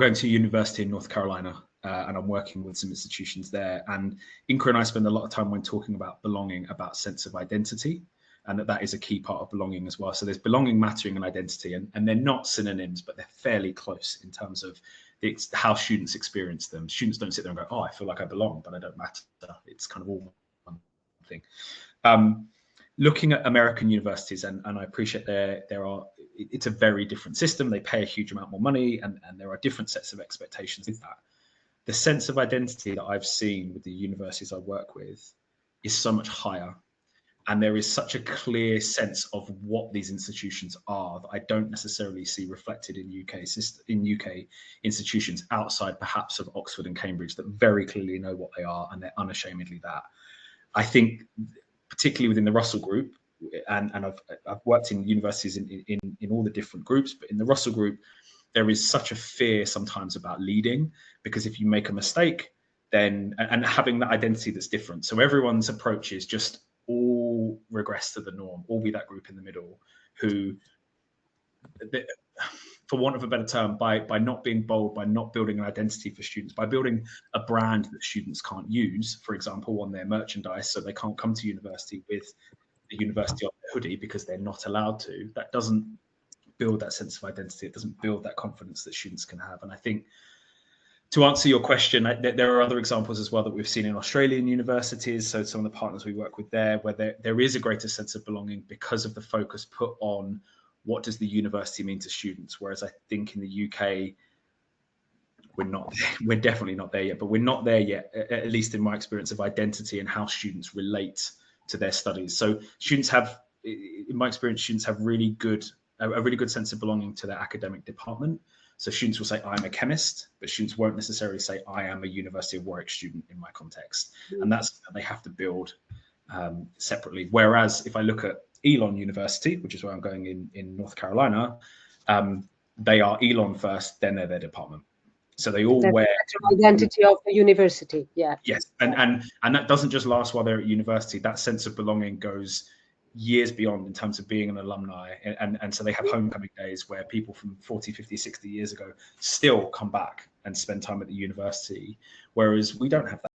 going to university in North Carolina, and I'm working with some institutions there. And Inka and I spend a lot of time when talking about belonging, about sense of identity, and that is a key part of belonging as well. So there's belonging, mattering, and identity, and they're not synonyms, but they're fairly close in terms of how students experience them. Students don't sit there and go, oh, I feel like I belong, but I don't matter. It's kind of all one thing. Looking at American universities, and I appreciate it's a very different system. They pay a huge amount more money, and there are different sets of expectations with that. The sense of identity that I've seen with the universities I work with is so much higher. And there is such a clear sense of what these institutions are that I don't necessarily see reflected in UK institutions outside perhaps of Oxford and Cambridge that very clearly know what they are, and they're unashamedly that. I think particularly within the Russell Group, and I've worked in universities in all the different groups, but in the Russell Group, there is such a fear sometimes about leading, because if you make a mistake, then, and having that identity that's different. So everyone's approach is just all regress to the norm, all be that group in the middle who, for want of a better term, by not being bold, by not building an identity for students, by building a brand that students can't use, for example, on their merchandise, so they can't come to university with the university on their hoodie because they're not allowed to, that doesn't build that sense of identity. It doesn't build that confidence that students can have. And I think, to answer your question, there are other examples as well that we've seen in Australian universities. So some of the partners we work with there, where there is a greater sense of belonging because of the focus put on what does the university mean to students. Whereas I think in the UK, we're definitely not there yet, but we're not there yet, at least in my experience, of identity and how students relate to their studies. So students have, in my experience, students have a really good sense of belonging to their academic department. So students will say, I'm a chemist, but students won't necessarily say, I am a University of Warwick student in my context. And that's they have to build separately. Whereas if I look at Elon University, which is where I'm going in North Carolina, they are Elon first, then they're their department. So they all wear the identity of the university. Yeah. Yes. And that doesn't just last while they're at university. That sense of belonging goes years beyond in terms of being an alumni. And so they have homecoming days where people from 40, 50, 60 years ago still come back and spend time at the university, whereas we don't have that.